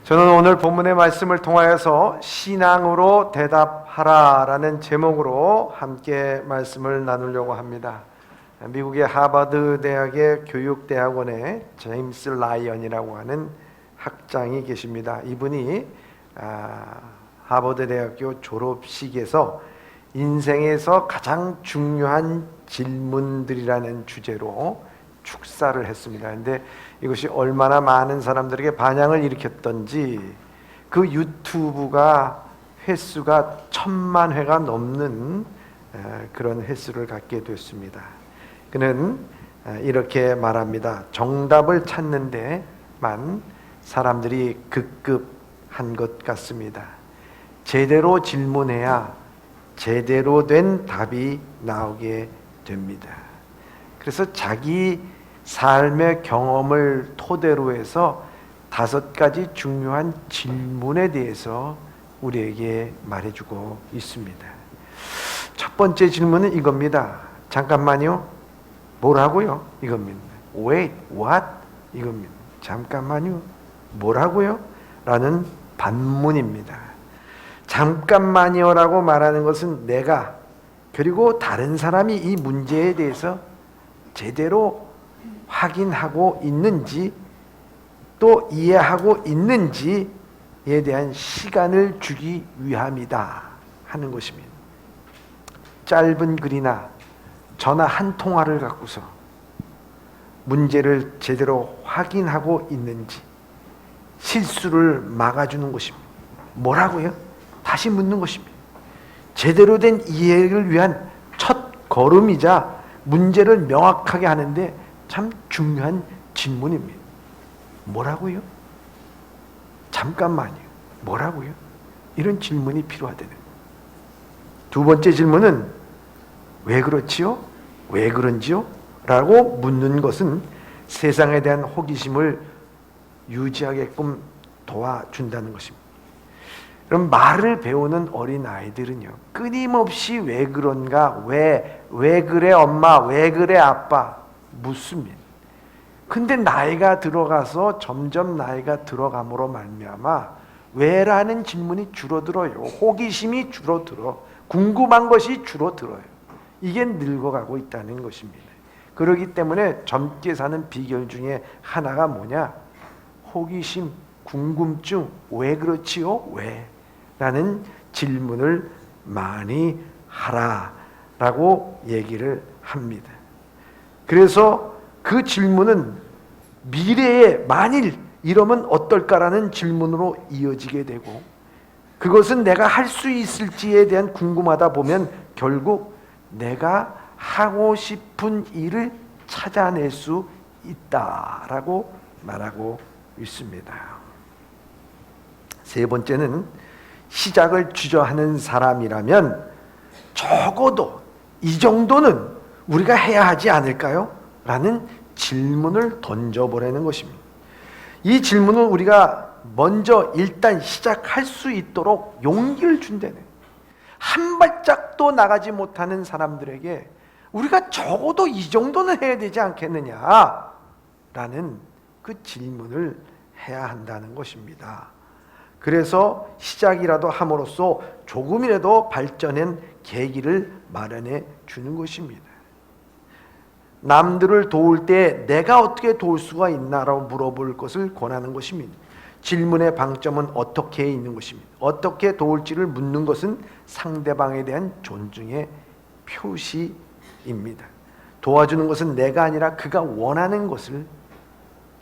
저는 오늘 본문의 말씀을 통하여서 신앙으로 대답하라 라는 제목으로 함께 말씀을 나누려고 합니다. 미국의 하버드 대학의 교육대학원에 제임스 라이언이라고 하는 학장이 계십니다. 이분이 하버드 대학교 졸업식에서 인생에서 가장 중요한 질문들이라는 주제로 축사를 했습니다. 그런데 이것이 얼마나 많은 사람들에게 반향을 일으켰던지 그 유튜브가 횟수가 1000만 회가 넘는 그런 횟수를 갖게 됐습니다. 그는 이렇게 말합니다. 정답을 찾는 데만 사람들이 급급한 것 같습니다. 제대로 질문해야 제대로 된 답이 나오게 됩니다. 그래서 자기 삶의 경험을 토대로 해서 5가지 중요한 질문에 대해서 우리에게 말해주고 있습니다. 첫 번째 질문은 이겁니다. 잠깐만요. 뭐라고요? 이겁니다. Wait, what? 이겁니다. 잠깐만요. 뭐라고요? 라는 반문입니다. 잠깐만요라고 말하는 것은 내가 그리고 다른 사람이 이 문제에 대해서 제대로 확인하고 있는지 또 이해하고 있는지에 대한 시간을 주기 위함이다 하는 것입니다. 짧은 글이나 전화 한 통화를 갖고서 문제를 제대로 확인하고 있는지 실수를 막아주는 것입니다. 뭐라고요? 다시 묻는 것입니다. 제대로 된 이해를 위한 첫 걸음이자 문제를 명확하게 하는데 참 중요한 질문입니다. 뭐라고요? 잠깐만요. 뭐라고요? 이런 질문이 필요하다는 거예요. 두 번째 질문은 왜 그렇지요? 왜 그런지요? 라고 묻는 것은 세상에 대한 호기심을 유지하게끔 도와준다는 것입니다. 그럼 말을 배우는 어린 아이들은요, 끊임없이 왜 그런가, 왜 그래 엄마, 왜 그래 아빠 묻습니다. 근데 나이가 들어가서 점점 나이가 들어감으로 말미암아 왜라는 질문이 줄어들어요. 호기심이 줄어들어. 궁금한 것이 줄어들어요. 이게 늙어가고 있다는 것입니다. 그렇기 때문에 젊게 사는 비결 중에 하나가 뭐냐? 호기심, 궁금증, 왜 그렇지요? 왜? 라는 질문을 많이 하라라고 얘기를 합니다. 그래서 그 질문은 미래에 만일 이러면 어떨까라는 질문으로 이어지게 되고 그것은 내가 할 수 있을지에 대한 궁금하다 보면 결국 내가 하고 싶은 일을 찾아낼 수 있다라고 말하고 있습니다. 세 번째는 시작을 주저하는 사람이라면 적어도 이 정도는 우리가 해야 하지 않을까요? 라는 질문을 던져보라는 것입니다. 이 질문은 우리가 먼저 일단 시작할 수 있도록 용기를 준다는, 한 발짝도 나가지 못하는 사람들에게 우리가 적어도 이 정도는 해야 되지 않겠느냐 라는 그 질문을 해야 한다는 것입니다. 그래서 시작이라도 함으로써 조금이라도 발전한 계기를 마련해 주는 것입니다. 남들을 도울 때 내가 어떻게 도울 수가 있나라고 물어볼 것을 권하는 것입니다. 질문의 방점은 어떻게 있는 것입니다. 어떻게 도울지를 묻는 것은 상대방에 대한 존중의 표시입니다. 도와주는 것은 내가 아니라 그가 원하는 것을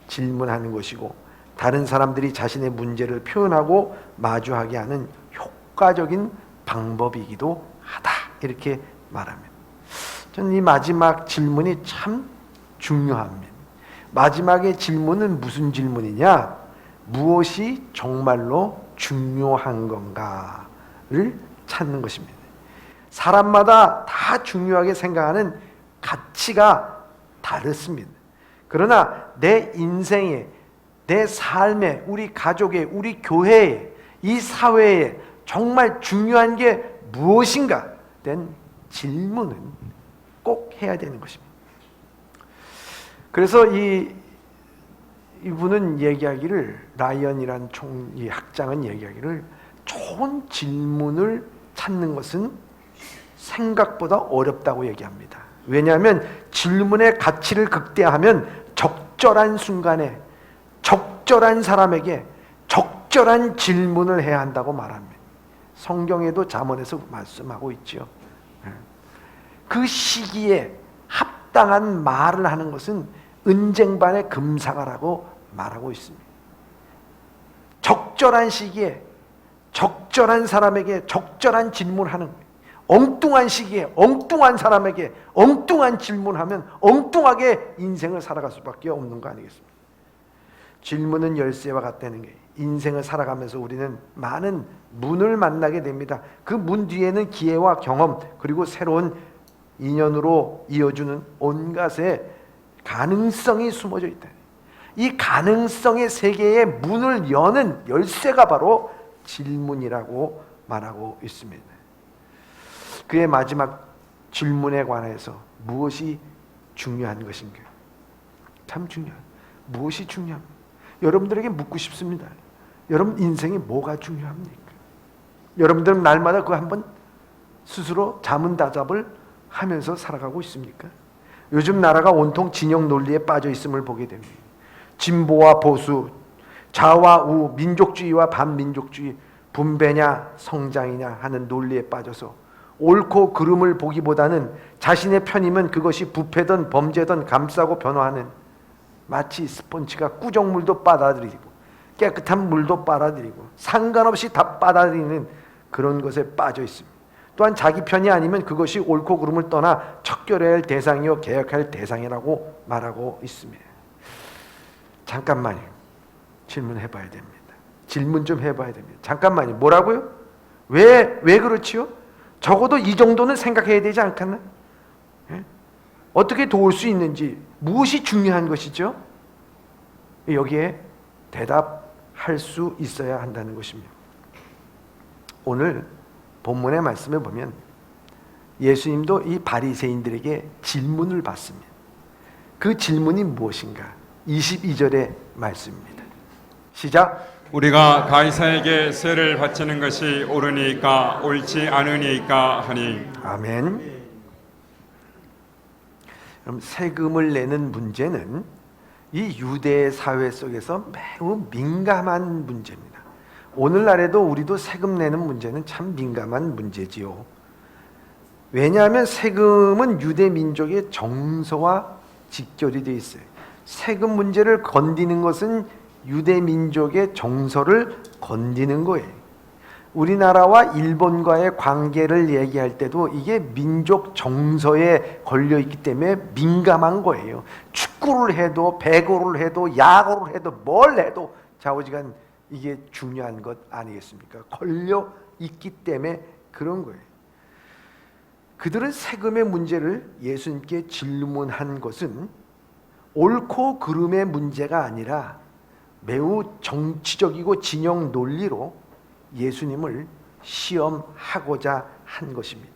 질문하는 것이고 다른 사람들이 자신의 문제를 표현하고 마주하게 하는 효과적인 방법이기도 하다. 이렇게 말합니다. 저는 이 마지막 질문이 참 중요합니다. 마지막의 질문은 무슨 질문이냐? 무엇이 정말로 중요한 건가를 찾는 것입니다. 사람마다 다 중요하게 생각하는 가치가 다르습니다. 그러나 내 인생에, 내 삶에, 우리 가족에, 우리 교회에, 이 사회에 정말 중요한 게 무엇인가 된 질문은 꼭 해야 되는 것입니다. 그래서 이 이분은 얘기하기를, 라이언이란 이 학장은 얘기하기를, 좋은 질문을 찾는 것은 생각보다 어렵다고 얘기합니다. 왜냐하면 질문의 가치를 극대화하면 적절한 순간에 적절한 사람에게 적절한 질문을 해야 한다고 말합니다. 성경에도 잠언에서 말씀하고 있죠. 그 시기에 합당한 말을 하는 것은 은쟁반의 금사과라고 말하고 있습니다. 적절한 시기에 적절한 사람에게 적절한 질문하는 거예요. 엉뚱한 시기에 엉뚱한 사람에게 엉뚱한 질문하면 엉뚱하게 인생을 살아갈 수밖에 없는 거 아니겠습니까? 질문은 열쇠와 같다는 게, 인생을 살아가면서 우리는 많은 문을 만나게 됩니다. 그 문 뒤에는 기회와 경험, 그리고 새로운 인연으로 이어주는 온갖의 가능성이 숨어져 있다. 이 가능성의 세계의 문을 여는 열쇠가 바로 질문이라고 말하고 있습니다. 그의 마지막 질문에 관해서 무엇이 중요한 것인가? 참 중요한, 무엇이 중요합니까? 여러분들에게 묻고 싶습니다. 여러분 인생이 뭐가 중요합니까? 여러분들은 날마다 그 한번 스스로 자문다잡을 하면서 살아가고 있습니까? 요즘 나라가 온통 진영 논리에 빠져 있음을 보게 됩니다. 진보와 보수, 좌와 우, 민족주의와 반민족주의, 분배냐 성장이냐 하는 논리에 빠져서 옳고 그름을 보기보다는 자신의 편이면 그것이 부패든 범죄든 감싸고 변화하는, 마치 스폰지가 꾸정물도 빨아들이고 깨끗한 물도 빨아들이고 상관없이 다 빨아들이는 그런 것에 빠져 있습니다. 또한 자기 편이 아니면 그것이 옳고 그름을 떠나 척결해야 할 대상이요 개혁할 대상이라고 말하고 있습니다. 잠깐만요. 질문해봐야 됩니다. 질문 좀 해봐야 됩니다. 잠깐만요. 뭐라고요? 왜 그렇지요? 적어도 이 정도는 생각해야 되지 않겠나? 예? 어떻게 도울 수 있는지, 무엇이 중요한 것이죠? 여기에 대답할 수 있어야 한다는 것입니다. 오늘 본문의 말씀을 보면 예수님도 이 바리새인들에게 질문을 받습니다. 그 질문이 무엇인가? 22절의 말씀입니다. 시작. 우리가 가이사에게 세를 바치는 것이 옳으니까 옳지 않으니까 하니. 아멘. 그럼 세금을 내는 문제는 이 유대 사회 속에서 매우 민감한 문제입니다. 오늘날에도 우리도 세금 내는 문제는 참 민감한 문제지요. 왜냐하면 세금은 유대 민족의 정서와 직결이 되어 있어요. 세금 문제를 건드리는 것은 유대 민족의 정서를 건드리는 거예요. 우리나라와 일본과의 관계를 얘기할 때도 이게 민족 정서에 걸려 있기 때문에 민감한 거예요. 축구를 해도 배구를 해도 야구를 해도 뭘 해도 좌우지간 이게 중요한 것 아니겠습니까? 걸려 있기 때문에 그런 거예요. 그들은 세금의 문제를 예수님께 질문한 것은 옳고 그름의 문제가 아니라 매우 정치적이고 진영 논리로 예수님을 시험하고자 한 것입니다.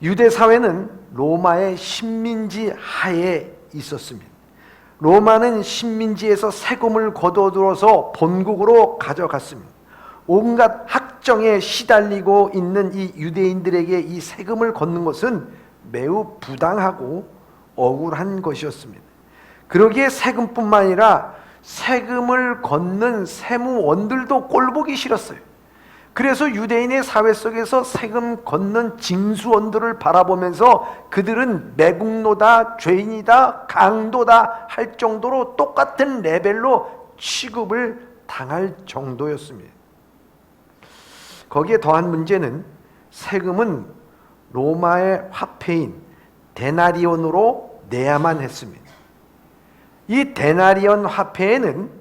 유대 사회는 로마의 식민지 하에 있었습니다. 로마는 식민지에서 세금을 거둬들어서 본국으로 가져갔습니다. 온갖 학정에 시달리고 있는 이 유대인들에게 이 세금을 걷는 것은 매우 부당하고 억울한 것이었습니다. 그러기에 세금뿐만 아니라 세금을 걷는 세무원들도 꼴보기 싫었어요. 그래서 유대인의 사회 속에서 세금 걷는 징수원들을 바라보면서 그들은 매국노다, 죄인이다, 강도다 할 정도로 똑같은 레벨로 취급을 당할 정도였습니다. 거기에 더한 문제는 세금은 로마의 화폐인 데나리온으로 내야만 했습니다. 이 데나리온 화폐에는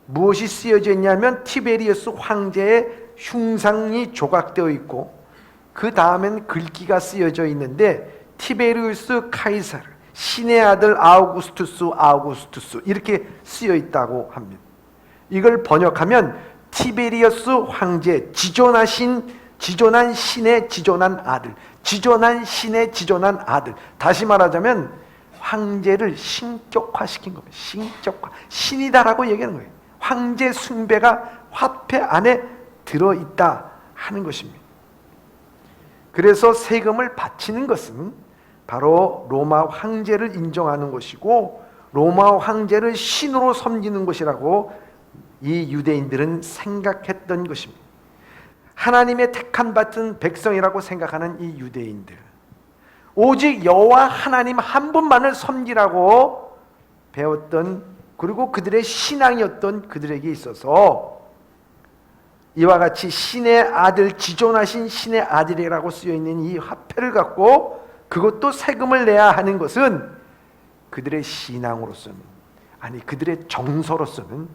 무엇이 쓰여져 있냐면 티베리우스 황제의 흉상이 조각되어 있고 그 다음엔 글귀가 쓰여져 있는데 티베리우스 카이사르, 신의 아들 아우구스투스 이렇게 쓰여 있다고 합니다. 이걸 번역하면 티베리우스 황제, 지존한 신의 지존한 아들, 지존한 신의 지존한 아들. 다시 말하자면 황제를 신격화시킨 겁니다. 신격화. 신이다라고 얘기하는 거예요. 황제 숭배가 화폐 안에 들어있다 하는 것입니다. 그래서 세금을 바치는 것은 바로 로마 황제를 인정하는 것이고 로마 황제를 신으로 섬기는 것이라고 이 유대인들은 생각했던 것입니다. 하나님의 택한 받은 백성이라고 생각하는 이 유대인들, 오직 여호와 하나님 한 분만을 섬기라고 배웠던, 그리고 그들의 신앙이었던 그들에게 있어서 이와 같이 신의 아들, 지존하신 신의 아들이라고 쓰여있는 이 화폐를 갖고 그것도 세금을 내야 하는 것은 그들의 신앙으로서는, 아니 그들의 정서로서는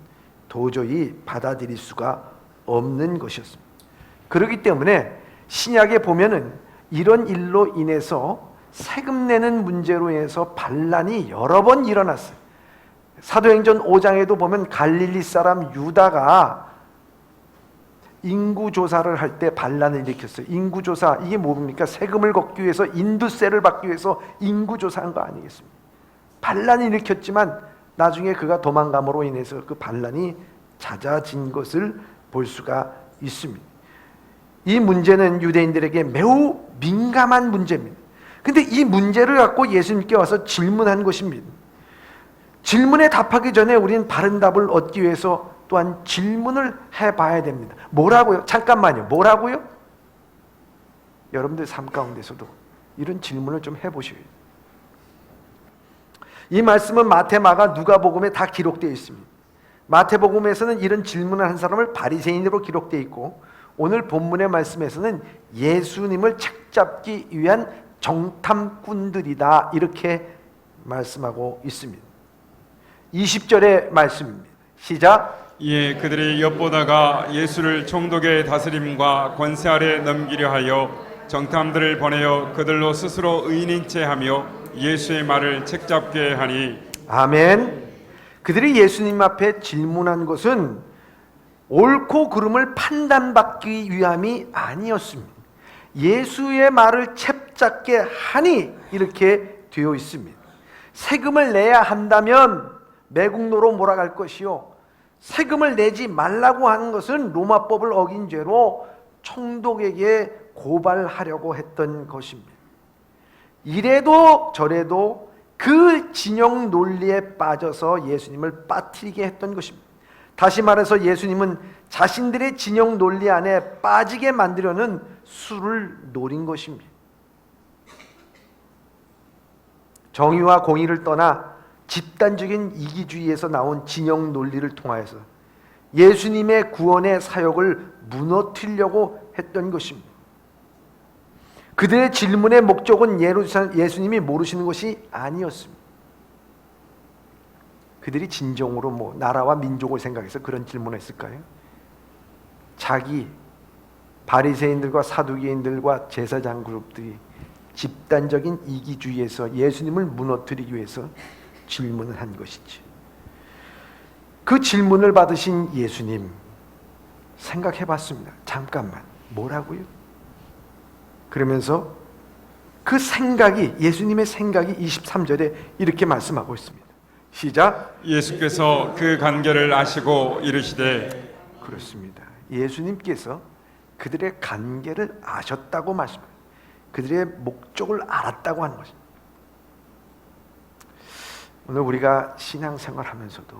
도저히 받아들일 수가 없는 것이었습니다. 그렇기 때문에 신약에 보면은 이런 일로 인해서 세금 내는 문제로 인해서 반란이 여러 번 일어났어요. 사도행전 5장에도 보면 갈릴리 사람 유다가 인구조사를 할 때 반란을 일으켰어요. 인구조사, 이게 뭡니까? 세금을 걷기 위해서, 인두세를 받기 위해서 인구조사한 거 아니겠습니까? 반란을 일으켰지만 나중에 그가 도망감으로 인해서 그 반란이 잦아진 것을 볼 수가 있습니다. 이 문제는 유대인들에게 매우 민감한 문제입니다. 근데 이 문제를 갖고 예수님께 와서 질문한 것입니다. 질문에 답하기 전에 우리는 바른 답을 얻기 위해서 또한 질문을 해봐야 됩니다. 뭐라고요? 잠깐만요. 뭐라고요? 여러분들 삶 가운데서도 이런 질문을 좀 해보셔야 돼요. 이 말씀은 마태, 마가, 누가복음에 다 기록되어 있습니다. 마태복음에서는 이런 질문을 한 사람을 바리새인으로 기록되어 있고, 오늘 본문의 말씀에서는 예수님을 책잡기 위한 정탐꾼들이다 이렇게 말씀하고 있습니다. 20절의 말씀입니다. 시작. 이에 그들이 엿보다가 예수를 총독의 다스림과 권세 아래 넘기려 하여 정탐들을 보내어 그들로 스스로 의인인 채 하며 예수의 말을 책잡게 하니. 아멘. 그들이 예수님 앞에 질문한 것은 옳고 그름을 판단받기 위함이 아니었습니다. 예수의 말을 책잡게 하니 이렇게 되어 있습니다. 세금을 내야 한다면 매국노로 몰아갈 것이요, 세금을 내지 말라고 하는 것은 로마법을 어긴 죄로 총독에게 고발하려고 했던 것입니다. 이래도 저래도 그 진영 논리에 빠져서 예수님을 빠뜨리게 했던 것입니다. 다시 말해서 예수님은 자신들의 진영 논리 안에 빠지게 만들려는 수를 노린 것입니다. 정의와 공의를 떠나 집단적인 이기주의에서 나온 진영 논리를 통하여서 예수님의 구원의 사역을 무너뜨리려고 했던 것입니다. 그들의 질문의 목적은 예수님이 모르시는 것이 아니었습니다. 그들이 진정으로 나라와 민족을 생각해서 그런 질문을 했을까요? 자기 바리새인들과 사두개인들과 제사장 그룹들이 집단적인 이기주의에서 예수님을 무너뜨리기 위해서 질문을 한 것이지. 그 질문을 받으신 예수님 생각해봤습니다. 잠깐만, 뭐라고요? 그러면서 그 생각이, 예수님의 생각이 23절에 이렇게 말씀하고 있습니다. 시작. 예수께서 그 간계를 아시고 이르시되. 그렇습니다. 예수님께서 그들의 간계를 아셨다고 말씀합니다. 그들의 목적을 알았다고 하는 것입니다. 오늘 우리가 신앙생활 하면서도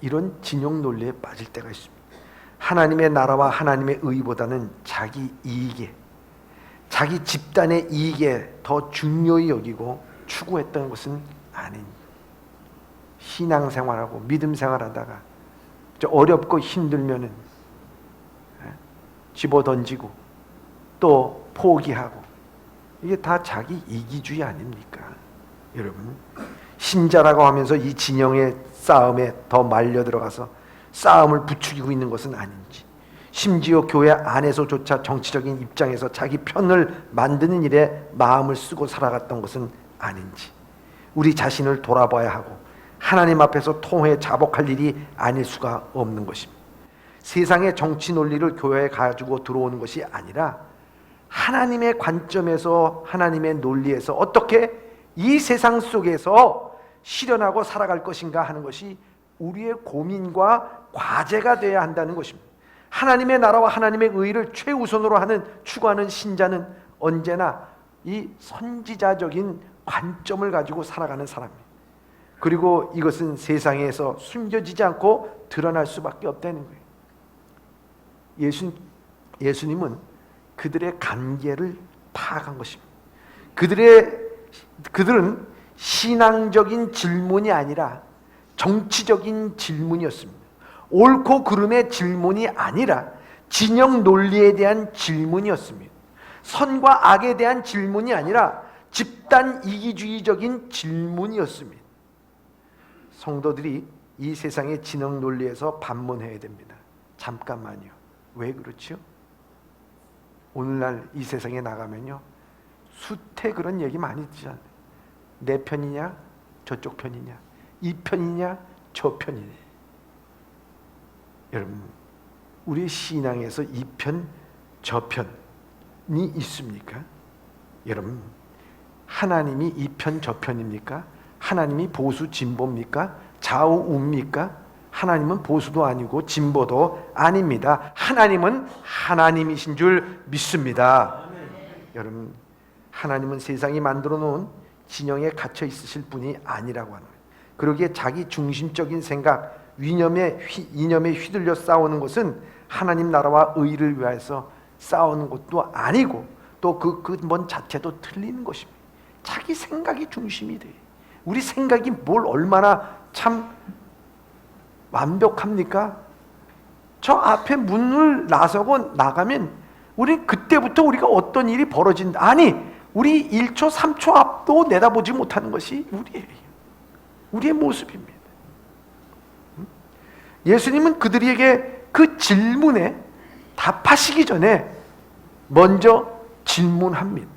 이런 진영 논리에 빠질 때가 있습니다. 하나님의 나라와 하나님의 의보다는 자기 이익에, 자기 집단의 이익에 더 중요히 여기고 추구했던 것은 아닌, 신앙생활하고 믿음생활하다가 어렵고 힘들면은 집어던지고 또 포기하고, 이게 다 자기 이기주의 아닙니까? 여러분, 신자라고 하면서 이 진영의 싸움에 더 말려 들어가서 싸움을 부추기고 있는 것은 아닌지, 심지어 교회 안에서조차 정치적인 입장에서 자기 편을 만드는 일에 마음을 쓰고 살아갔던 것은 아닌지 우리 자신을 돌아봐야 하고 하나님 앞에서 통회에 자복할 일이 아닐 수가 없는 것입니다. 세상의 정치 논리를 교회에 가지고 들어오는 것이 아니라 하나님의 관점에서, 하나님의 논리에서 어떻게 이 세상 속에서 실현하고 살아갈 것인가 하는 것이 우리의 고민과 과제가 되어야 한다는 것입니다. 하나님의 나라와 하나님의 의를 최우선으로 추구하는 신자는 언제나 이 선지자적인 관점을 가지고 살아가는 사람입니다. 그리고 이것은 세상에서 숨겨지지 않고 드러날 수밖에 없다는 거예요. 예수님은 그들의 관계를 파악한 것입니다. 그들은 신앙적인 질문이 아니라 정치적인 질문이었습니다. 옳고 그름의 질문이 아니라 진영 논리에 대한 질문이었습니다. 선과 악에 대한 질문이 아니라 집단 이기주의적인 질문이었습니다. 성도들이 이 세상의 진영 논리에서 반문해야 됩니다. 잠깐만요. 왜 그렇죠? 오늘날 이 세상에 나가면요, 수태 그런 얘기 많이 듣잖아요. 내 편이냐 저쪽 편이냐, 이 편이냐 저 편이냐. 여러분, 우리 신앙에서 이 편 저 편이 있습니까? 여러분, 하나님이 이 편 저 편입니까? 하나님이 보수 진보입니까? 좌우 우입니까? 하나님은 보수도 아니고 진보도 아닙니다. 하나님은 하나님이신 줄 믿습니다. 여러분, 하나님은 세상이 만들어 놓은 진영에 갇혀 있으실 분이 아니라고 하는 거예요. 그러기에 자기 중심적인 생각, 이념에 휘둘려 싸우는 것은 하나님 나라와 의를 위해서 싸우는 것도 아니고, 또 그 뭔 자체도 틀리는 것입니다. 자기 생각이 중심이 돼. 우리 생각이 뭘 얼마나 참 완벽합니까? 저 앞에 문을 나서고 나가면 우리 그때부터 우리가 어떤 일이 벌어진다. 아니, 우리 1초 3초 앞도 내다보지 못하는 것이 우리의 모습입니다. 예수님은 그들에게 그 질문에 답하시기 전에 먼저 질문합니다.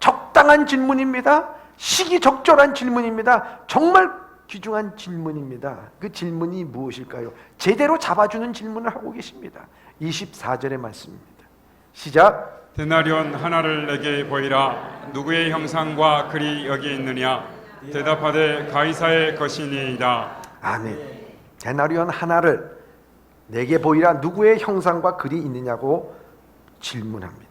적당한 질문입니다. 시기적절한 질문입니다. 정말 귀중한 질문입니다. 그 질문이 무엇일까요? 제대로 잡아주는 질문을 하고 계십니다. 24절의 말씀입니다. 시작. 데나리온 하나를 내게 보이라. 누구의 형상과 글이 여기 있느냐? 대답하되 가이사의 것이니이다. 아멘. 데나리온 하나를 내게 보이라. 누구의 형상과 글이 있느냐고 질문합니다.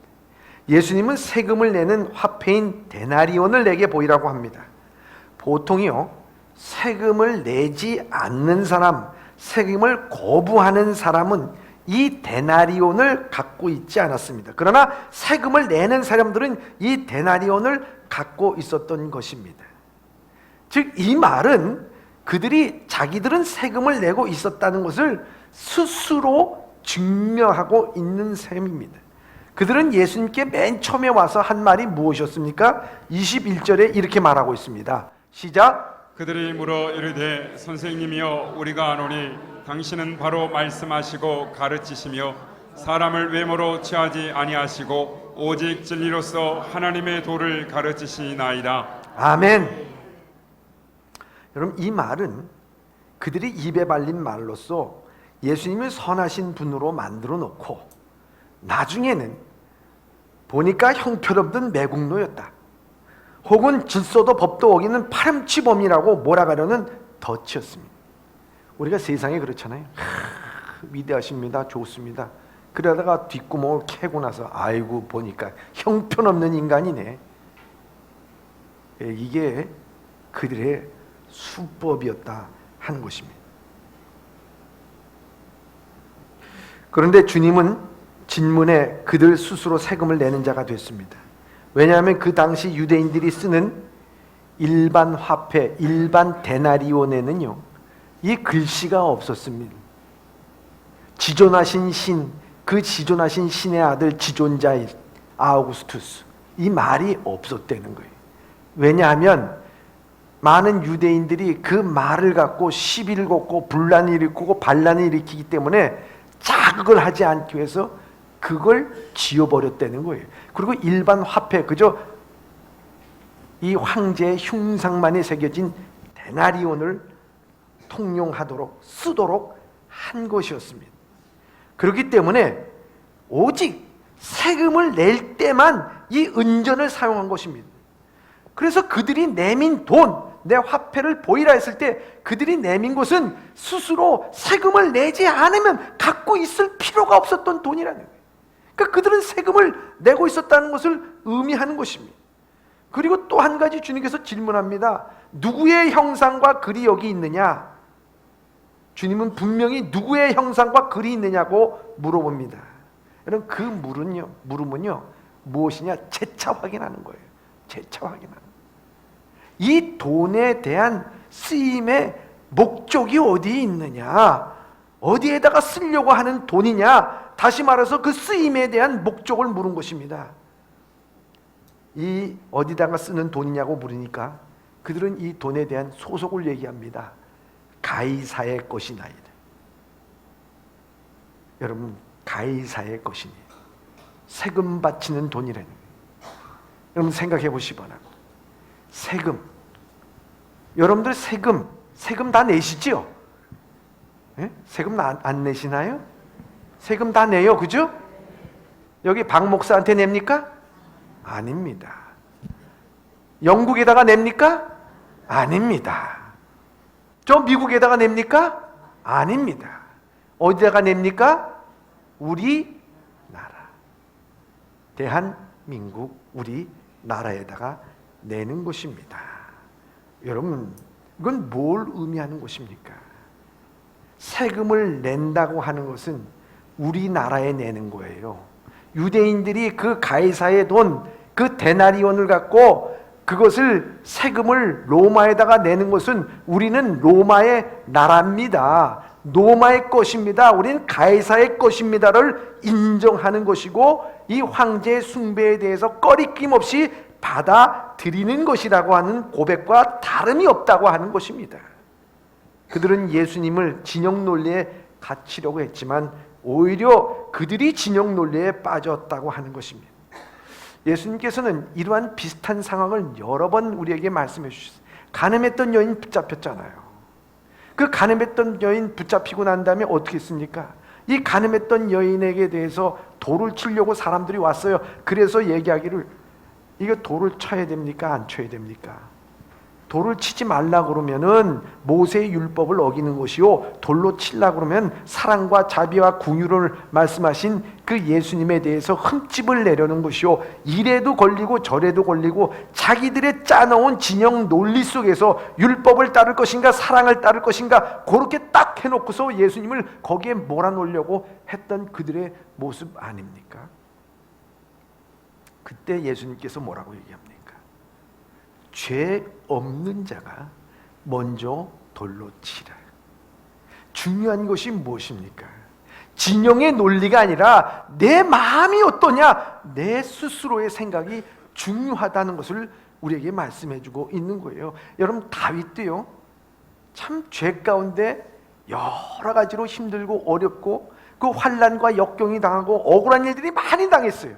예수님은 세금을 내는 화폐인 데나리온을 내게 보이라고 합니다. 보통이요, 세금을 내지 않는 사람, 세금을 거부하는 사람은 이 데나리온을 갖고 있지 않았습니다. 그러나 세금을 내는 사람들은 이 데나리온을 갖고 있었던 것입니다. 즉, 이 말은 자기들은 세금을 내고 있었다는 것을 스스로 증명하고 있는 셈입니다. 그들은 예수님께 맨 처음에 와서 한 말이 무엇이었습니까? 21절에 이렇게 말하고 있습니다. 시작. 그들이 물어 이르되 선생님이여 우리가 아노니 당신은 바로 말씀하시고 가르치시며 사람을 외모로 취하지 아니하시고 오직 진리로서 하나님의 도를 가르치시나이다. 아멘. 여러분, 이 말은 그들이 입에 발린 말로써 예수님을 선하신 분으로 만들어 놓고 나중에는 보니까 형편없는 매국노였다, 혹은 질서도 법도 어기는 파렴치범이라고 몰아가려는 덫이었습니다. 우리가 세상에 그렇잖아요. 위대하십니다, 좋습니다. 그러다가 뒷구멍을 캐고 나서 아이고 보니까 형편없는 인간이네. 이게 그들의 수법이었다 하는 것입니다. 그런데 주님은 질문에 그들 스스로 세금을 내는 자가 됐습니다. 왜냐하면 그 당시 유대인들이 쓰는 일반 화폐, 일반 데나리온에는요, 이 글씨가 없었습니다. 지존하신 신, 그 지존하신 신의 아들 지존자 아우구스투스, 이 말이 없었다는 거예요. 왜냐하면 많은 유대인들이 그 말을 갖고 시비를 걷고 분란을 일으키고 반란을 일으키기 때문에 자극을 하지 않기 위해서 그걸 지워버렸다는 거예요. 그리고 일반 화폐, 그저 이 황제의 흉상만이 새겨진 데나리온을 통용하도록 쓰도록 한 것이었습니다. 그렇기 때문에 오직 세금을 낼 때만 이 은전을 사용한 것입니다. 그래서 그들이 내민 돈, 내 화폐를 보이라 했을 때 그들이 내민 것은 스스로 세금을 내지 않으면 갖고 있을 필요가 없었던 돈이라는 거예요. 그러니까 그들은 세금을 내고 있었다는 것을 의미하는 것입니다. 그리고 또 한 가지 주님께서 질문합니다. 누구의 형상과 글이 여기 있느냐? 주님은 분명히 누구의 형상과 글이 있느냐고 물어봅니다. 여러분, 그 물음은요 무엇이냐? 재차 확인하는 거예요. 재차 확인하는 거예요. 이 돈에 대한 쓰임의 목적이 어디에 있느냐? 어디에다가 쓰려고 하는 돈이냐? 다시 말해서 그 쓰임에 대한 목적을 물은 것입니다. 이 어디다가 쓰는 돈이냐고 물으니까 그들은 이 돈에 대한 소속을 얘기합니다. 가이사의 것이나이다. 여러분, 가이사의 것이니 세금 바치는 돈이라는 거예요. 여러분 생각해 보시 바랍니다. 세금, 여러분들 세금 다 내시지요? 예? 세금 안 내시나요? 세금 다 내요, 그죠? 여기 박 목사한테 냅니까? 아닙니다. 영국에다가 냅니까? 아닙니다. 저 미국에다가 냅니까? 아닙니다. 어디다가 냅니까? 우리나라, 대한민국 우리나라에다가 내는 것입니다. 여러분, 이건 뭘 의미하는 것입니까? 세금을 낸다고 하는 것은 우리나라에 내는 거예요. 유대인들이 그 가이사의 돈, 그 데나리온을 갖고 그것을 세금을 로마에다가 내는 것은 우리는 로마의 나라입니다. 로마의 것입니다. 우리는 가이사의 것입니다를 인정하는 것이고 이 황제의 숭배에 대해서 꺼리낌 없이 받아들이는 것이라고 하는 고백과 다름이 없다고 하는 것입니다. 그들은 예수님을 진영 논리에 갇히려고 했지만 오히려 그들이 진영 논리에 빠졌다고 하는 것입니다. 예수님께서는 이러한 비슷한 상황을 여러 번 우리에게 말씀해 주셨어요. 가늠했던 여인 붙잡혔잖아요. 그 가늠했던 여인 붙잡히고 난 다음에 어떻게 했습니까? 이 가늠했던 여인에게 대해서 돌을 치려고 사람들이 왔어요. 그래서 얘기하기를, 이거 돌을 쳐야 됩니까? 안 쳐야 됩니까? 돌을 치지 말라 그러면은 모세의 율법을 어기는 것이요, 돌로 치려 그러면 사랑과 자비와 긍휼을 말씀하신 그 예수님에 대해서 흠집을 내려는 것이요, 이래도 걸리고 저래도 걸리고 자기들의 짜놓은 진영 논리 속에서 율법을 따를 것인가 사랑을 따를 것인가 그렇게 딱 해놓고서 예수님을 거기에 몰아놓으려고 했던 그들의 모습 아닙니까? 그때 예수님께서 뭐라고 얘기합니까? 죄 없는 자가 먼저 돌로 치라. 중요한 것이 무엇입니까? 진영의 논리가 아니라 내 마음이 어떠냐, 내 스스로의 생각이 중요하다는 것을 우리에게 말씀해주고 있는 거예요. 여러분, 다윗도요 참 죄 가운데 여러 가지로 힘들고 어렵고 그 환난과 역경이 당하고 억울한 일들이 많이 당했어요.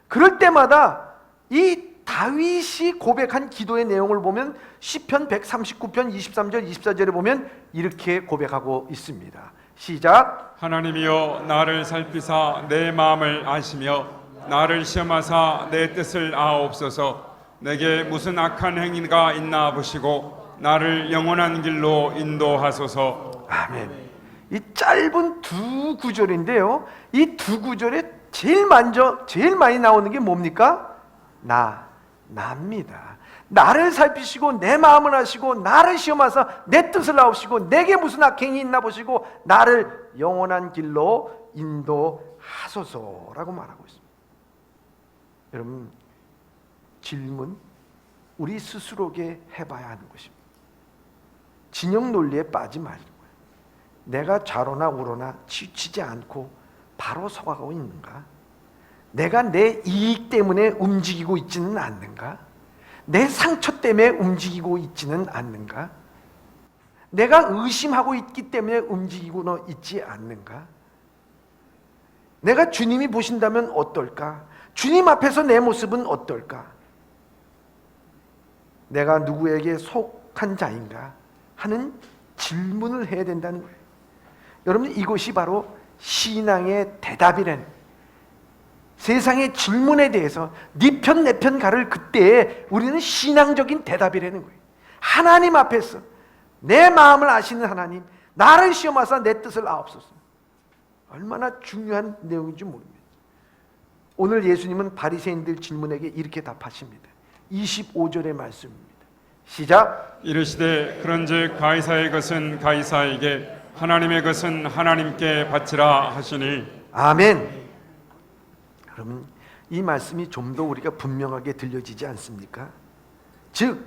그럴 때마다 이 다윗이 고백한 기도의 내용을 보면 시편 139편 23절 24절에 보면 이렇게 고백하고 있습니다. 시작. 하나님이여 나를 살피사 내 마음을 아시며 나를 시험하사 내 뜻을 아옵소서. 내게 무슨 악한 행위가 있나 보시고 나를 영원한 길로 인도하소서. 아멘. 이 짧은 두 구절인데요, 이 두 구절에 제일 많이 나오는 게 뭡니까? 나입니다. 나를 살피시고 내 마음을 아시고 나를 시험하사 내 뜻을 아옵시고 내게 무슨 악행이 있나 보시고 나를 영원한 길로 인도하소서라고 말하고 있습니다. 여러분, 질문 우리 스스로에게 해봐야 하는 것입니다. 진영 논리에 빠지 말고요, 내가 좌로나 우로나 치우치지 않고 바로 서가고 있는가? 내가 내 이익 때문에 움직이고 있지는 않는가? 내 상처 때문에 움직이고 있지는 않는가? 내가 의심하고 있기 때문에 움직이고 있지 않는가? 내가 주님이 보신다면 어떨까? 주님 앞에서 내 모습은 어떨까? 내가 누구에게 속한 자인가? 하는 질문을 해야 된다는 거예요. 여러분, 이것이 바로 신앙의 대답이라는, 세상의 질문에 대해서 네 편 내 편 가를 그때에 우리는 신앙적인 대답이라는 거예요. 하나님 앞에서 내 마음을 아시는 하나님, 나를 시험하사 내 뜻을 아옵소서. 얼마나 중요한 내용인지 모릅니다. 오늘 예수님은 바리새인들 질문에게 이렇게 답하십니다. 25절의 말씀입니다. 시작. 이르시되 그런즉 가이사의 것은 가이사에게, 하나님의 것은 하나님께 바치라 하시니. 아멘. 그러면 이 말씀이 좀 더 우리가 분명하게 들려지지 않습니까? 즉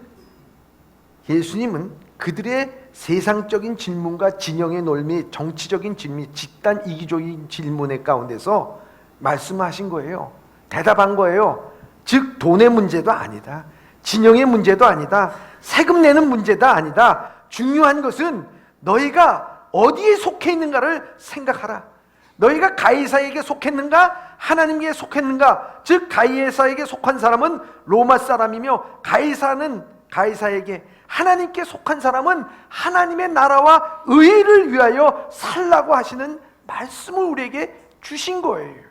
예수님은 그들의 세상적인 질문과 진영의 논리, 정치적인 질문, 집단 이기적인 질문의 가운데서 말씀하신 거예요. 대답한 거예요. 즉 돈의 문제도 아니다, 진영의 문제도 아니다, 세금 내는 문제도 아니다. 중요한 것은 너희가 어디에 속해 있는가를 생각하라. 너희가 가이사에게 속했는가, 하나님께 속했는가? 즉 가이사에게 속한 사람은 로마 사람이며 가이사는 가이사에게, 하나님께 속한 사람은 하나님의 나라와 의를 위하여 살라고 하시는 말씀을 우리에게 주신 거예요.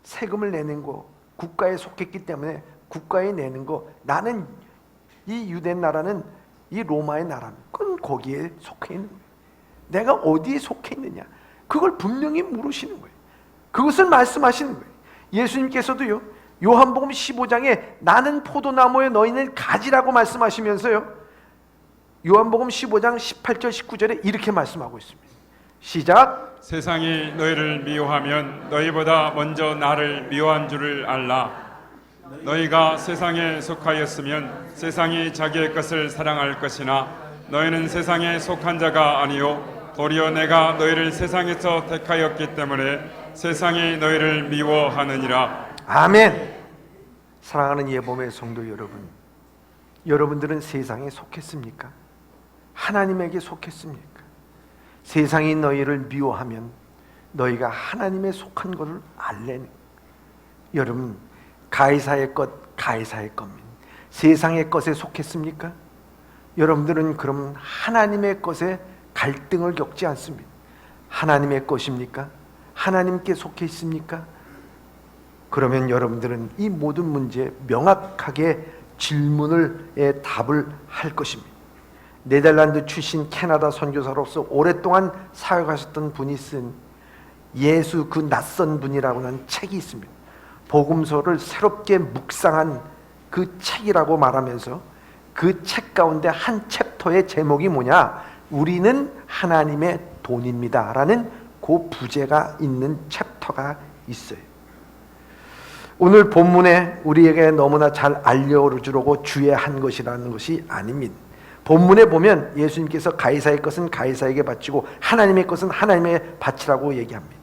세금을 내는 거, 국가에 속했기 때문에 국가에 내는 거, 나는 이 유대 나라는 이 로마의 나라는 거기에 속해 있는 거예요. 내가 어디에 속해 있느냐, 그걸 분명히 물으시는 거예요. 그것을 말씀하시는 거예요. 예수님께서도요, 요한복음 15장에 나는 포도나무에 너희는 가지라고 말씀하시면서요, 요한복음 15장 18절 19절에 이렇게 말씀하고 있습니다. 시작. 세상이 너희를 미워하면 너희보다 먼저 나를 미워한 줄을 알라. 너희가 세상에 속하였으면 세상이 자기의 것을 사랑할 것이나 너희는 세상에 속한 자가 아니요 도리어 내가 너희를 세상에서 택하였기 때문에 세상이 너희를 미워하느니라. 아멘. 사랑하는 예범의 성도 여러분, 여러분들은 세상에 속했습니까? 하나님에게 속했습니까? 세상이 너희를 미워하면 너희가 하나님에 속한 것을 알래는. 여러분, 가이사의 것 가이사의 겁니다. 세상의 것에 속했습니까? 여러분들은 그럼 하나님의 것에 갈등을 겪지 않습니다. 하나님의 것입니까? 하나님께 속해 있습니까? 그러면 여러분들은 이 모든 문제에 명확하게 질문을 답을 할 것입니다. 네덜란드 출신 캐나다 선교사로서 오랫동안 사역하셨던 분이 쓴 예수 그 낯선 분이라고 하는 책이 있습니다. 복음서를 새롭게 묵상한 그 책이라고 말하면서 그 책 가운데 한 챕터의 제목이 뭐냐? 우리는 하나님의 돈입니다 라는 그 부제가 있는 챕터가 있어요. 오늘 본문에 우리에게 너무나 잘 알려주려고 주의한 것이라는 것이 아닙니다. 본문에 보면 예수님께서 가이사의 것은 가이사에게 바치고 하나님의 것은 하나님에 바치라고 얘기합니다.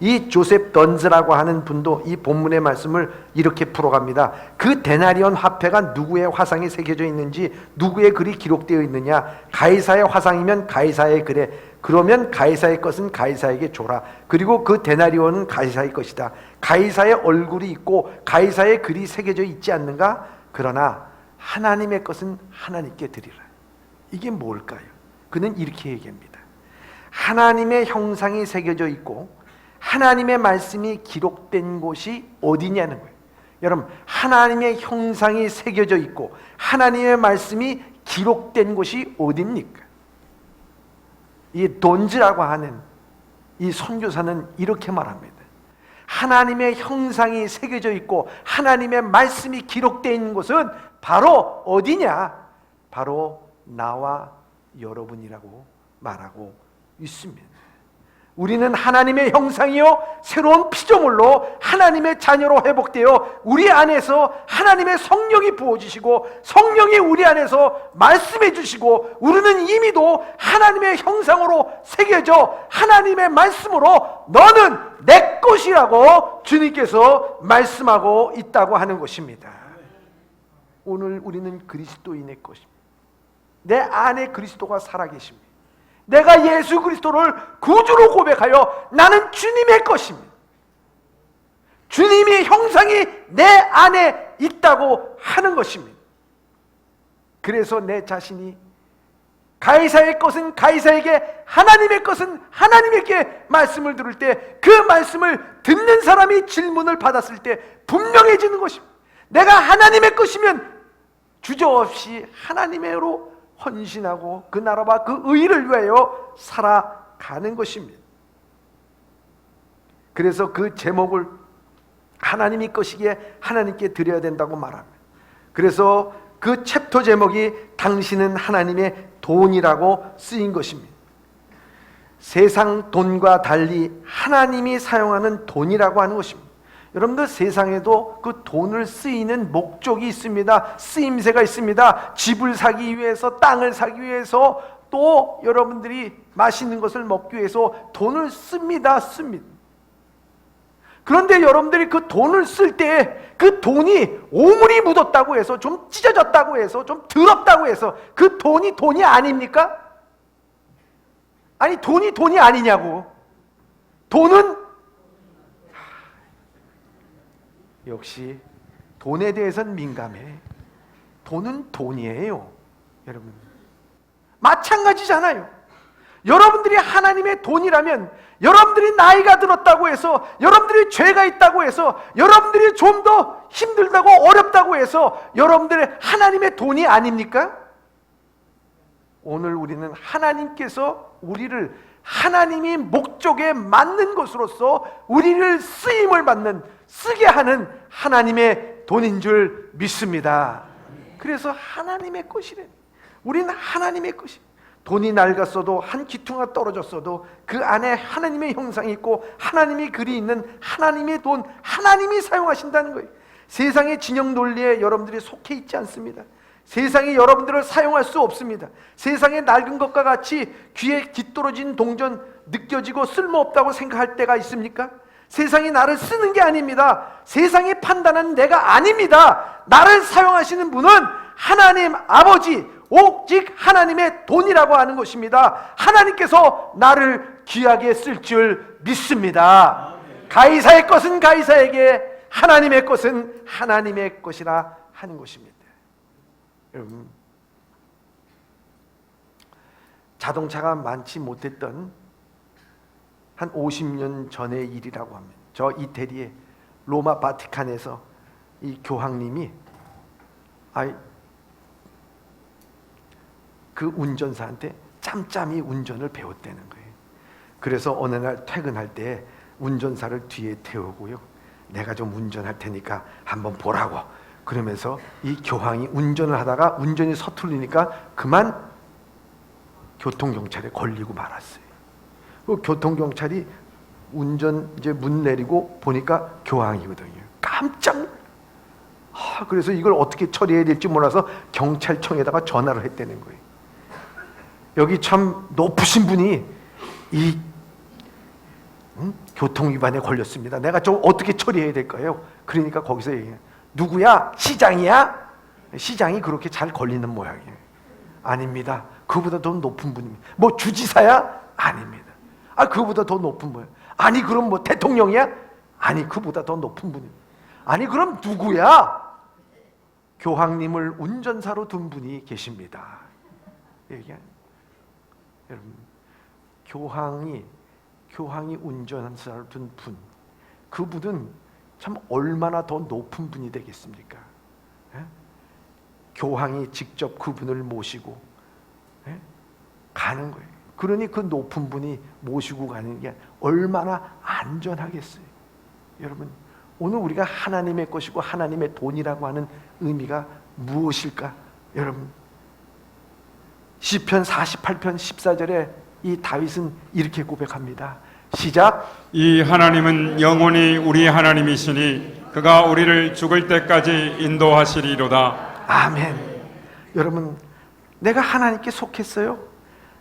이 조셉 던즈라고 하는 분도 이 본문의 말씀을 이렇게 풀어갑니다. 그 데나리온 화폐가 누구의 화상이 새겨져 있는지, 누구의 글이 기록되어 있느냐, 가이사의 화상이면 가이사의 글에, 그러면 가이사의 것은 가이사에게 줘라. 그리고 그 데나리온은 가이사의 것이다. 가이사의 얼굴이 있고 가이사의 글이 새겨져 있지 않는가? 그러나 하나님의 것은 하나님께 드리라. 이게 뭘까요? 그는 이렇게 얘기합니다. 하나님의 형상이 새겨져 있고 하나님의 말씀이 기록된 곳이 어디냐는 거예요. 여러분, 하나님의 형상이 새겨져 있고 하나님의 말씀이 기록된 곳이 어디입니까? 이 돈즈라고 하는 이 선교사는 이렇게 말합니다. 하나님의 형상이 새겨져 있고 하나님의 말씀이 기록되어 있는 곳은 바로 어디냐? 바로 나와 여러분이라고 말하고 있습니다. 우리는 하나님의 형상이요 새로운 피조물로 하나님의 자녀로 회복되어 우리 안에서 하나님의 성령이 부어주시고 성령이 우리 안에서 말씀해 주시고 우리는 이미도 하나님의 형상으로 새겨져 하나님의 말씀으로 너는 내 것이라고 주님께서 말씀하고 있다고 하는 것입니다. 오늘 우리는 그리스도인의 것입니다. 내 안에 그리스도가 살아계십니다. 내가 예수 그리스도를 구주로 고백하여 나는 주님의 것입니다. 주님의 형상이 내 안에 있다고 하는 것입니다. 그래서 내 자신이 가이사의 것은 가이사에게, 하나님의 것은 하나님에게 말씀을 들을 때 그 말씀을 듣는 사람이 질문을 받았을 때 분명해지는 것입니다. 내가 하나님의 것이면 주저없이 하나님으로 헌신하고 그 나라와 그 의를 위하여 살아가는 것입니다. 그래서 그 제목을 하나님이 것이기에 하나님께 드려야 된다고 말합니다. 그래서 그 챕터 제목이 당신은 하나님의 돈이라고 쓰인 것입니다. 세상 돈과 달리 하나님이 사용하는 돈이라고 하는 것입니다. 여러분들, 세상에도 그 돈을 쓰이는 목적이 있습니다. 쓰임새가 있습니다. 집을 사기 위해서, 땅을 사기 위해서, 또 여러분들이 맛있는 것을 먹기 위해서 돈을 씁니다. 그런데 여러분들이 그 돈을 쓸 때 그 돈이 오물이 묻었다고 해서, 좀 찢어졌다고 해서, 좀 더럽다고 해서 그 돈이 돈이 아닙니까? 아니, 돈이 아니냐고. 돈은 역시 돈에 대해서는 민감해. 돈은 돈이에요, 여러분. 마찬가지잖아요. 여러분들이 하나님의 돈이라면, 여러분들이 나이가 들었다고 해서, 여러분들이 죄가 있다고 해서, 여러분들이 좀 더 힘들다고 어렵다고 해서 여러분들이 하나님의 돈이 아닙니까? 오늘 우리는 하나님께서 우리를 하나님이 목적에 맞는 것으로서 우리를 쓰임을 받는, 쓰게 하는 하나님의 돈인 줄 믿습니다. 그래서 하나님의 것이래. 우리는 하나님의 것이. 돈이 낡았어도, 한 기퉁아 떨어졌어도 그 안에 하나님의 형상이 있고 하나님이 글이 있는 하나님의 돈, 하나님이 사용하신다는 거예요. 세상의 진영 논리에 여러분들이 속해 있지 않습니다. 세상이 여러분들을 사용할 수 없습니다. 세상의 낡은 것과 같이 귀에 깃떨어진 동전 느껴지고 쓸모없다고 생각할 때가 있습니까? 세상이 나를 쓰는 게 아닙니다. 세상이 판단하는 내가 아닙니다. 나를 사용하시는 분은 하나님 아버지, 오직 하나님의 돈이라고 하는 것입니다. 하나님께서 나를 귀하게 쓸 줄 믿습니다. 가이사의 것은 가이사에게, 하나님의 것은 하나님의 것이라 하는 것입니다. 여러분, 자동차가 많지 못했던 한 50년 전의 일이라고 합니다. 저 이태리의 로마 바티칸에서 이 교황님이 그 운전사한테 짬짬이 운전을 배웠다는 거예요. 그래서 어느 날 퇴근할 때 운전사를 뒤에 태우고요, 내가 좀 운전할 테니까 한번 보라고 그러면서 이 교황이 운전을 하다가 운전이 서툴리니까 그만 교통경찰에 걸리고 말았어요. 그 교통경찰이 운전 이제 문 내리고 보니까 교황이거든요. 깜짝. 그래서 이걸 어떻게 처리해야 될지 몰라서 경찰청에다가 전화를 했다는 거예요. 여기 참 높으신 분이 이 교통위반에 걸렸습니다. 내가 좀 어떻게 처리해야 될까요? 그러니까 거기서 얘기해요. 누구야? 시장이야? 시장이 그렇게 잘 걸리는 모양이에요. 아닙니다. 그보다 더 높은 분입니다. 뭐 주지사야? 아닙니다. 그보다 더 높은 분이에요. 아니 그럼 뭐 대통령이야? 아니 그보다 더 높은 분입니다. 아니 그럼 누구야? 교황님을 운전사로 둔 분이 계십니다. 여러분, 교황이 운전사로 둔 분, 그분은 참 얼마나 더 높은 분이 되겠습니까? 교황이 직접 그분을 모시고 가는 거예요. 그러니 그 높은 분이 모시고 가는 게 얼마나 안전하겠어요. 여러분, 오늘 우리가 하나님의 것이고 하나님의 돈이라고 하는 의미가 무엇일까? 여러분, 시편 48편 14절에 이 다윗은 이렇게 고백합니다. 시작. 이 하나님은 영원히 우리 하나님이시니 그가 우리를 죽을 때까지 인도하시리로다. 아멘. 여러분, 내가 하나님께 속했어요.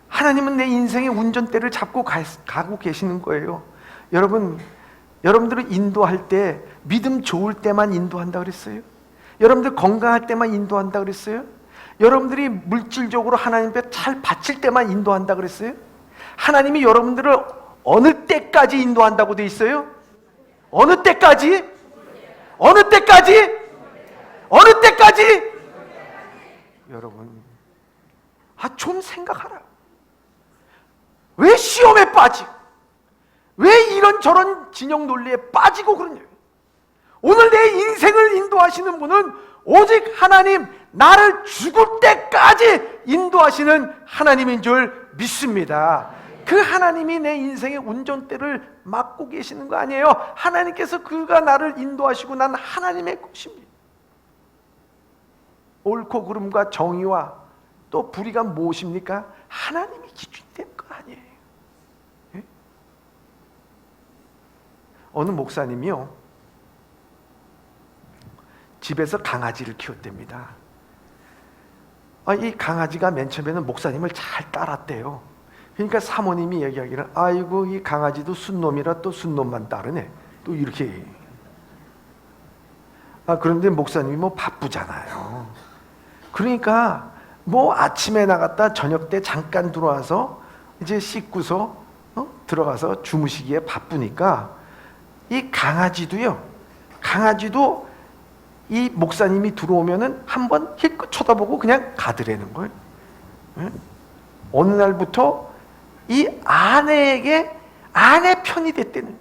하나님은 내 인생의 운전대를 잡고 가고 계시는 거예요. 여러분들을 인도할 때 믿음 좋을 때만 인도한다 그랬어요? 여러분들 건강할 때만 인도한다 그랬어요? 여러분들이 물질적으로 하나님 앞에 잘 바칠 때만 인도한다 그랬어요? 하나님이 여러분들을 어느 때까지 인도한다고 돼 있어요? 어느 때까지? 어느 때까지? 어느 때까지? 여러분, 좀 생각하라. 왜 시험에 빠지고, 왜 이런저런 진영 논리에 빠지고 그러냐. 오늘 내 인생을 인도하시는 분은 오직 하나님, 나를 죽을 때까지 인도하시는 하나님인 줄 믿습니다. 그 하나님이 내 인생의 운전대를 맡고 계시는 거 아니에요. 하나님께서 그가 나를 인도하시고 난 하나님의 것입니다. 옳고 그름과 정의와 또 불의가 무엇입니까? 하나님이 기준이 된 거 아니에요. 예? 어느 목사님이요, 집에서 강아지를 키웠답니다. 이 강아지가 맨 처음에는 목사님을 잘 따랐대요. 그러니까 사모님이 얘기하기를, 아이고 이 강아지도 순놈이라 또 순놈만 따르네, 또 이렇게. 그런데 목사님이 뭐 바쁘잖아요. 그러니까 뭐 아침에 나갔다 저녁 때 잠깐 들어와서 이제 씻고서 들어가서 주무시기에 바쁘니까 이 강아지도 이 목사님이 들어오면은 한번 힐끗 쳐다보고 그냥 가더라는 거예요. 어느 날부터 이 아내에게 아내 편이 됐다는,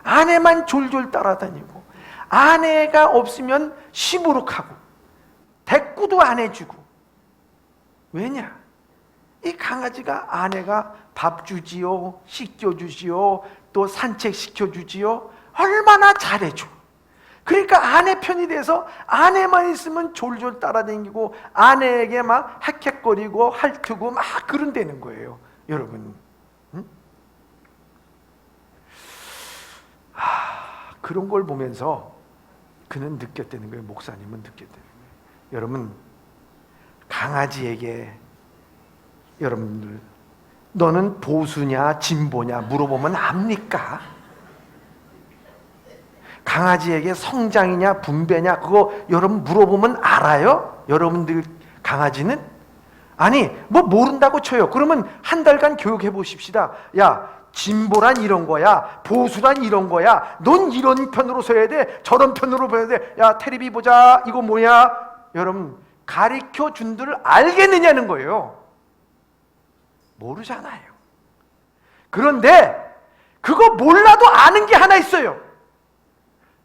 아내만 졸졸 따라다니고, 아내가 없으면 시무룩하고 대꾸도 안 해주고. 왜냐? 이 강아지가 아내가 밥 주지요, 씻겨주지요, 또 산책시켜주지요, 얼마나 잘해줘. 그러니까 아내 편이 돼서 아내만 있으면 졸졸 따라다니고 아내에게 막 헥헥거리고 핥고 막 그런다는 거예요. 여러분, 그런 걸 보면서 그는 느꼈다는 거예요. 목사님은 느꼈다는 거예요. 여러분, 강아지에게 여러분들, 너는 보수냐 진보냐 물어보면 압니까? 강아지에게 성장이냐 분배냐 그거 여러분 물어보면 알아요? 여러분들 강아지는? 아니 뭐 모른다고 쳐요. 그러면 한 달간 교육해 보십시다. 야, 진보란 이런 거야, 보수란 이런 거야, 넌 이런 편으로 서야 돼, 저런 편으로 봐야 돼, 야 테레비 보자, 이거 뭐야. 여러분, 가르쳐 준들 알겠느냐는 거예요. 모르잖아요. 그런데 그거 몰라도 아는 게 하나 있어요.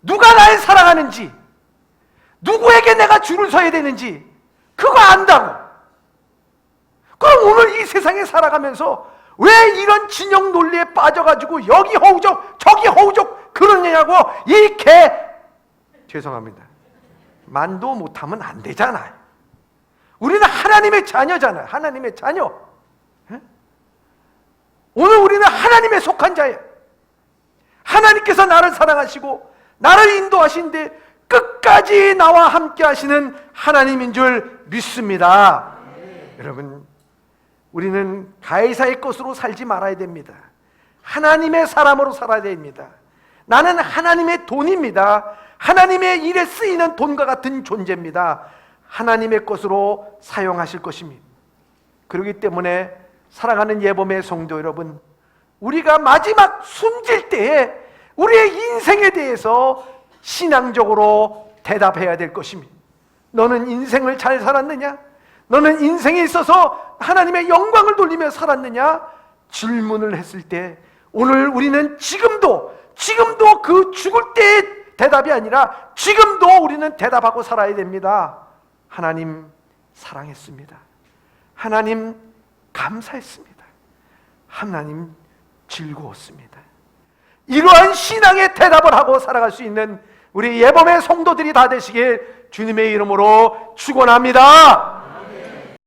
누가 날 사랑하는지, 누구에게 내가 줄을 서야 되는지 그거 안다고. 그럼 오늘 이 세상에 살아가면서 왜 이런 진영 논리에 빠져가지고 여기 허우적 저기 허우적 그러냐고. 이 죄송합니다, 만도 못하면 안 되잖아요. 우리는 하나님의 자녀잖아요. 하나님의 자녀. 오늘 우리는 하나님에 속한 자예요. 하나님께서 나를 사랑하시고 나를 인도하신데 끝까지 나와 함께 하시는 하나님인 줄 믿습니다. 여러분, 우리는 가해사의 것으로 살지 말아야 됩니다. 하나님의 사람으로 살아야 됩니다. 나는 하나님의 돈입니다. 하나님의 일에 쓰이는 돈과 같은 존재입니다. 하나님의 것으로 사용하실 것입니다. 그렇기 때문에 사랑하는 예범의 성도 여러분, 우리가 마지막 숨질 때에 우리의 인생에 대해서 신앙적으로 대답해야 될 것입니다. 너는 인생을 잘 살았느냐? 너는 인생에 있어서 하나님의 영광을 돌리며 살았느냐? 질문을 했을 때 오늘 우리는 지금도 그 죽을 때의 대답이 아니라 지금도 우리는 대답하고 살아야 됩니다. 하나님 사랑했습니다. 하나님 감사했습니다. 하나님 즐거웠습니다. 이러한 신앙의 대답을 하고 살아갈 수 있는 우리 예범의 성도들이 다 되시길 주님의 이름으로 축원합니다.